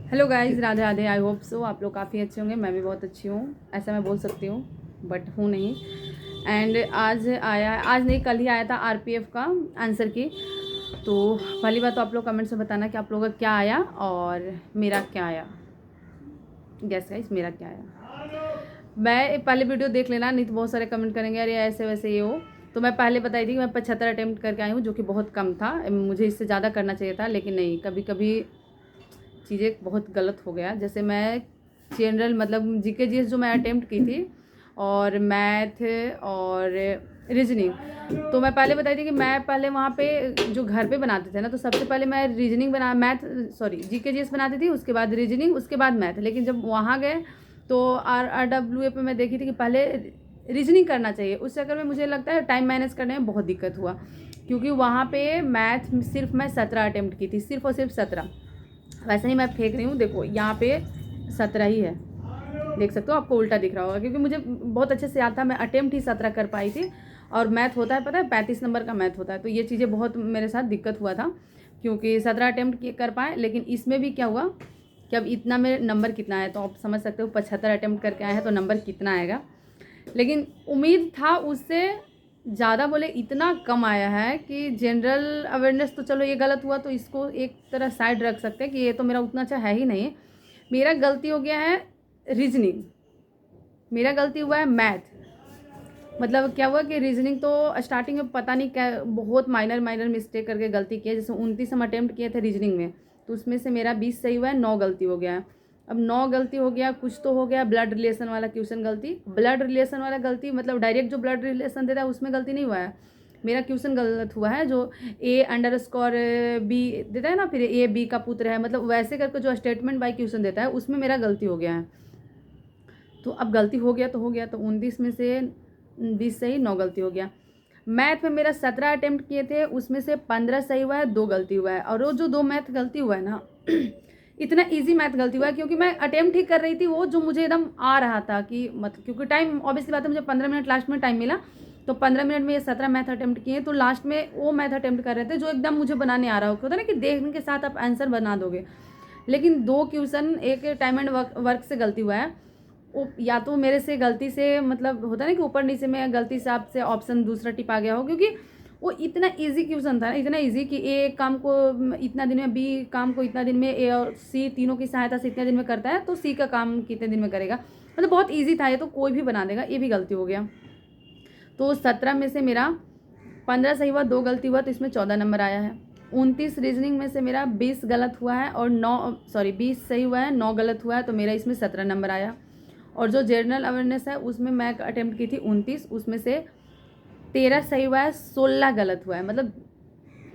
Hello guys, Radhe Radhe. I hope so आप लोग काफ़ी अच्छे होंगे। मैं भी बहुत अच्छी हूँ, ऐसा मैं बोल सकती हूँ, बट हूँ नहीं। एंड आज नहीं, कल ही आया था आरपीएफ का आंसर की। तो पहली बात तो आप लोग कमेंट्स में बताना कि आप लोगों का क्या आया और मेरा क्या आया। गैस गाइस, मेरा क्या आया। मैं पहले वीडियो देख लेना, नहीं तो बहुत सारे कमेंट करेंगे अरे ऐसे वैसे ये हो। तो मैं पहले बताई थी कि मैं 75 अटेम्प्ट करके आई हूँ, जो कि बहुत कम था। मुझे इससे ज़्यादा करना चाहिए था, लेकिन नहीं, कभी कभी चीज़ें बहुत गलत हो गया। जैसे मैं जनरल मतलब जीके जीएस जो मैं अटेम्प्ट की थी, और मैथ और रीजनिंग, तो मैं पहले बताई थी कि मैं पहले वहाँ पे जो घर पे बनाते थे ना, तो सबसे पहले मैं रीजनिंग जीके जीएस बनाती थी, उसके बाद रीजनिंग, उसके बाद मैथ। लेकिन जब वहाँ गए तो RRWA पे मैं देखी थी कि पहले रीजनिंग करना चाहिए। उस चक्कर में मुझे लगता है टाइम मैनेज करने में बहुत दिक्कत हुआ, क्योंकि वहाँ पे मैथ सिर्फ मैं 17 अटेम्प्ट की थी, सिर्फ और सिर्फ 17। वैसे नहीं मैं फेंक रही हूँ, देखो यहाँ पे 17 ही है, देख सकते हो, आपको उल्टा दिख रहा होगा, क्योंकि मुझे बहुत अच्छे से याद था। मैं अटेम्प्ट ही 17 कर पाई थी, और मैथ होता है पता है 35 नंबर का मैथ होता है। तो ये चीज़ें बहुत मेरे साथ दिक्कत हुआ था, क्योंकि 17 अटेम्प्ट कर पाए। लेकिन इसमें भी क्या हुआ कि अब इतना मेरे नंबर कितना है, तो आप समझ सकते हो 75 अटेम्प्ट करके आए हैं तो नंबर कितना आएगा। लेकिन उम्मीद था उससे ज़्यादा, बोले इतना कम आया है कि जनरल अवेयरनेस तो चलो ये गलत हुआ, तो इसको एक तरह साइड रख सकते हैं कि ये तो मेरा उतना अच्छा है ही नहीं। मेरा गलती हो गया है रीजनिंग, मेरा गलती हुआ है मैथ। मतलब क्या हुआ कि रीजनिंग तो स्टार्टिंग में पता नहीं क्या बहुत माइनर माइनर मिस्टेक करके गलती किया। जैसे 29 हम अटेम्प्ट किए थे रीजनिंग में, तो उसमें से मेरा 20 सही हुआ है, 9 गलती हो गया है। अब 9 गलती हो गया, कुछ तो हो गया। ब्लड रिलेशन वाला क्वेश्चन गलती, ब्लड रिलेशन वाला गलती मतलब डायरेक्ट जो ब्लड रिलेशन देता है उसमें गलती नहीं हुआ है, मेरा क्वेश्चन गलत हुआ है। जो A_B देता है ना, फिर A B का पुत्र है, मतलब वैसे करके जो स्टेटमेंट बाई क्वेश्चन देता है उसमें मेरा गलती हो गया है। तो अब गलती हो गया तो हो गया, तो 29 में से 20 सही, 9 गलती हो गया। मैथ में मेरा 17 अटेम्प्ट किए थे, उसमें से 15 सही हुआ है, 2 गलती हुआ है। और वो जो 2 मैथ गलती हुआ है ना इतना इजी मैथ गलती हुआ है, क्योंकि मैं अटेम्प्ट ही कर रही थी वो जो मुझे एकदम आ रहा था कि मतलब, क्योंकि टाइम ऑब्वियसली बात है, मुझे 15 मिनट लास्ट में टाइम मिला, तो 15 मिनट में ये 17 मैथ अटेम्प्ट किए। तो लास्ट में वो मैथ अटेम्प्ट कर रहे थे जो एकदम मुझे बनाने आ रहा होता है ना, कि देखने के साथ आप आंसर बना दोगे। लेकिन 2 क्वेश्चन एक टाइम एंड वर्क से गलती हुआ है। वो या तो मेरे से गलती से मतलब होता है ना कि ऊपर नीचे में गलती से आपसे ऑप्शन दूसरा टिप आ गया हो, क्योंकि वो इतना इजी क्वेश्चन था ना, इतना इजी कि ए काम को इतना दिन में, बी काम को इतना दिन में, ए और सी तीनों की सहायता से इतने दिन में करता है, तो सी का काम कितने दिन में करेगा। मतलब बहुत ईजी था ये, तो कोई भी बना देगा। ये भी गलती हो गया। तो 17 में से मेरा 15 सही हुआ, 2 गलती हुआ, तो इसमें 14 नंबर आया है। 29 रीजनिंग में से मेरा 20 गलत हुआ है और 20 सही हुआ है, 9 गलत हुआ है, तो मेरा इसमें 17 नंबर आया। और जो जनरल अवेयरनेस है उसमें मैं अटेम्प्ट की थी 29, उसमें से 13 सही हुआ है, 16 गलत हुआ है। मतलब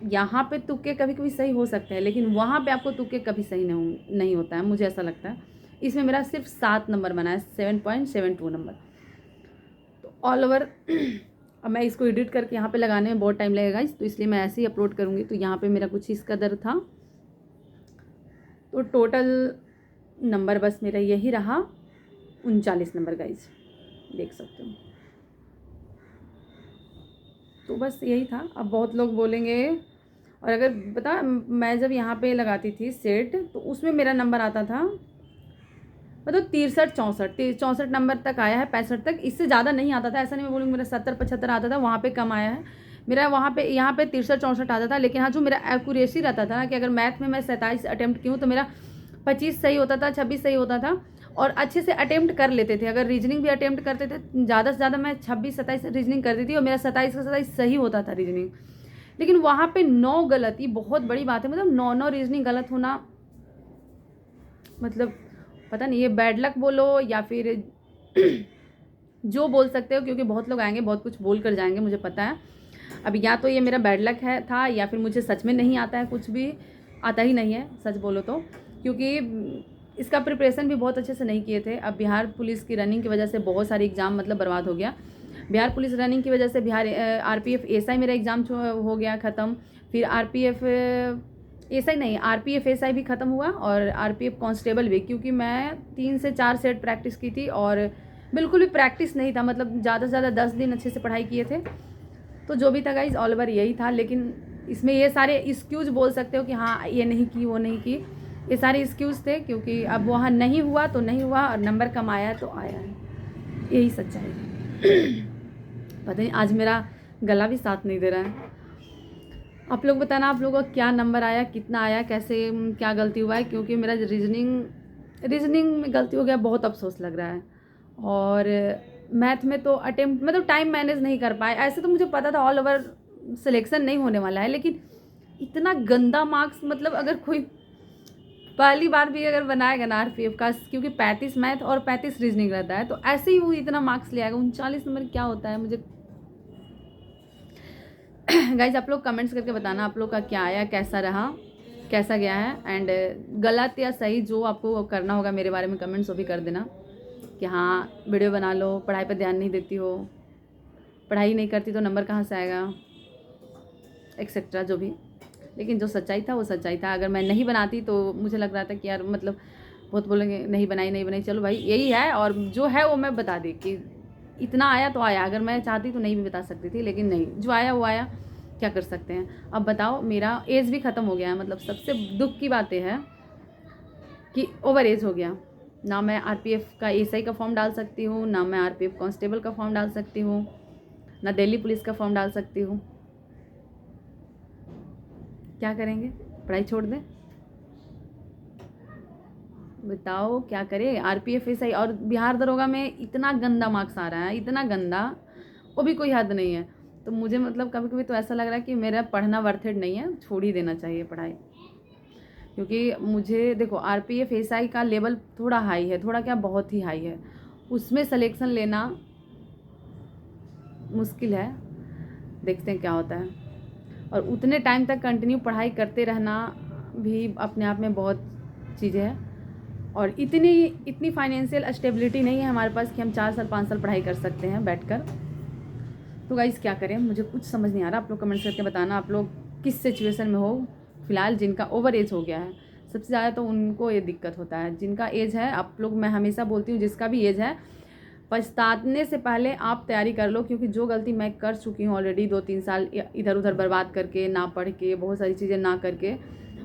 यहाँ पे तुक्के कभी कभी सही हो सकते हैं, लेकिन वहाँ पे आपको तुक्के कभी सही नहीं होता है, मुझे ऐसा लगता है। इसमें मेरा सिर्फ 7 नंबर बना है, 7.72 नंबर। तो ऑल ओवर अब मैं इसको एडिट करके यहाँ पे लगाने में बहुत टाइम लगेगा, तो इसलिए मैं ऐसे ही अपलोड करूँगी। तो यहाँ पे मेरा कुछ इस कदर था। तो टोटल नंबर बस मेरा यही रहा, 39 नंबर गाइज, देख सकते हो। तो बस यही था। अब बहुत लोग बोलेंगे, और अगर बता, मैं जब यहाँ पे लगाती थी सेट, तो उसमें मेरा नंबर आता था मतलब 63 64 नंबर तक आया है, 65 तक, इससे ज़्यादा नहीं आता था। ऐसा नहीं मैं बोलूँगी मेरा 70 75 आता था, वहाँ पे कम आया है मेरा। वहाँ पे यहाँ पे 63 64 आता था। लेकिन हाँ, जो मेरा एक्यूरेसी रहता था ना, कि अगर मैथ में मैं 27 अटेम्प्ट की हूँ तो मेरा 25 सही होता था, 26 सही होता था, और अच्छे से अटेम्प्ट कर लेते थे। अगर रीजनिंग भी अटेम्प्ट करते थे, ज़्यादा से ज़्यादा मैं 26 27 रीजनिंग करती थी, और मेरा 27 का 27 सही होता था रीजनिंग। लेकिन वहाँ पे 9 गलती बहुत बड़ी बात है। मतलब 9 रीजनिंग गलत होना, मतलब पता नहीं, ये बैड लक बोलो या फिर जो बोल सकते हो, क्योंकि बहुत लोग आएंगे बहुत कुछ बोल कर जाएंगे, मुझे पता है। अब या तो ये मेरा बैड लक है था, या फिर मुझे सच में नहीं आता है, कुछ भी आता ही नहीं है सच बोलो तो, क्योंकि इसका प्रिपरेशन भी बहुत अच्छे से नहीं किए थे। अब बिहार पुलिस की रनिंग की वजह से बहुत सारी एग्ज़ाम मतलब बर्बाद हो गया। बिहार पुलिस रनिंग की वजह से बिहार RPF SI मेरा एग्ज़ाम हो गया ख़त्म। फिर RPF SI नहीं, RPF SI भी ख़त्म हुआ, और RPF कांस्टेबल भी, क्योंकि मैं 3 से 4 सेट प्रैक्टिस की थी, और बिल्कुल भी प्रैक्टिस नहीं था। मतलब ज़्यादा से ज़्यादा 10 दिन अच्छे से पढ़ाई किए थे। तो जो भी था गाइज, ऑल ओवर यही था। लेकिन इसमें ये सारे एक्सक्यूज़ बोल सकते हो कि हाँ ये नहीं की वो नहीं की, ये सारे एक्सक्यूज़ थे, क्योंकि अब वहाँ नहीं हुआ तो नहीं हुआ और नंबर कम आया तो आया है, यही सच्चाई है। पता नहीं आज मेरा गला भी साथ नहीं दे रहा है। आप लोग बताना आप लोगों का क्या नंबर आया, कितना आया, कैसे, क्या गलती हुआ है, क्योंकि मेरा रीजनिंग में गलती हो गया, बहुत अफसोस लग रहा है। और मैथ में तो अटेम्प्ट मतलब टाइम मैनेज नहीं कर पाए। ऐसे तो मुझे पता था ऑल ओवर सिलेक्शन नहीं होने वाला है, लेकिन इतना गंदा मार्क्स, मतलब अगर कोई पहली बार भी अगर बनाएगा ना आरपीएफ का, क्योंकि 35 मैथ और 35 रीजनिंग रहता है, तो ऐसे ही वो इतना मार्क्स ले आएगा। 39 नंबर क्या होता है मुझे गाइज आप लोग कमेंट्स करके बताना आप लोग का क्या आया, कैसा रहा, कैसा गया है। एंड गलत या सही जो आपको करना होगा मेरे बारे में कमेंट्स वो भी कर देना कि हाँ वीडियो बना लो, पढ़ाई पर ध्यान नहीं देती हो, पढ़ाई नहीं करती तो नंबर कहाँ से आएगा, एक्सेट्रा जो भी। लेकिन जो सच्चाई था वो सच्चाई था। अगर मैं नहीं बनाती तो मुझे लग रहा था कि यार मतलब बहुत बोलेंगे नहीं बनाई, चलो भाई यही है, और जो है वो मैं बता दी कि इतना आया तो आया। अगर मैं चाहती तो नहीं भी बता सकती थी, लेकिन नहीं, जो आया वो आया, क्या कर सकते हैं। अब बताओ मेरा एज भी ख़त्म हो गया है, मतलब सबसे दुख की बात है कि ओवर एज हो गया। ना मैं आरपीएफ का एसआई का फॉर्म डाल सकती हूँ, ना मैं आरपीएफ कांस्टेबल का फॉर्म डाल सकती हूँ, ना दिल्ली पुलिस का फॉर्म डाल सकती हूँ। क्या करेंगे, पढ़ाई छोड़ दें? बताओ क्या करें। आरपीएफ एसआई और बिहार दरोगा में इतना गंदा मार्क्स आ रहा है, इतना गंदा, वो भी कोई हद नहीं है। तो मुझे मतलब कभी कभी तो ऐसा लग रहा है कि मेरा पढ़ना वर्थ इट नहीं है, छोड़ ही देना चाहिए पढ़ाई। क्योंकि मुझे देखो आरपीएफ एसआई का लेवल थोड़ा हाई है, थोड़ा क्या बहुत ही हाई है, उसमें सिलेक्शन लेना मुश्किल है। देखते हैं क्या होता है। और उतने टाइम तक कंटिन्यू पढ़ाई करते रहना भी अपने आप में बहुत चीज़ है। और इतनी फाइनेंशियल स्टेबिलिटी नहीं है हमारे पास कि हम 4 साल 5 साल पढ़ाई कर सकते हैं बैठकर। तो गाइस क्या करें, मुझे कुछ समझ नहीं आ रहा। आप लोग कमेंट्स करके बताना आप लोग किस सिचुएशन में हो फिलहाल। जिनका ओवर एज हो गया है सबसे ज़्यादा तो उनको ये दिक्कत होता है। जिनका एज है, आप लोग, मैं हमेशा बोलती हूँ जिसका भी एज है, पछताने से पहले आप तैयारी कर लो। क्योंकि जो गलती मैं कर चुकी हूँ ऑलरेडी 2-3 साल इधर उधर बर्बाद करके, ना पढ़ के, बहुत सारी चीज़ें ना करके,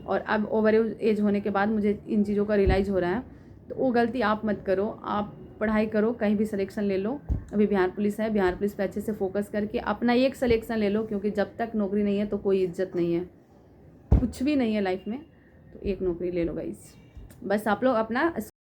और अब ओवर एज होने के बाद मुझे इन चीज़ों का रियलाइज़ हो रहा है, तो वो गलती आप मत करो। आप पढ़ाई करो, कहीं भी सिलेक्शन ले लो। अभी बिहार पुलिस है, बिहार पुलिस पे अच्छे से फोकस करके अपना एक सिलेक्शन ले लो, क्योंकि जब तक नौकरी नहीं है तो कोई इज्जत नहीं है, कुछ भी नहीं है लाइफ में। तो एक नौकरी ले लो गाइस, बस आप लोग अपना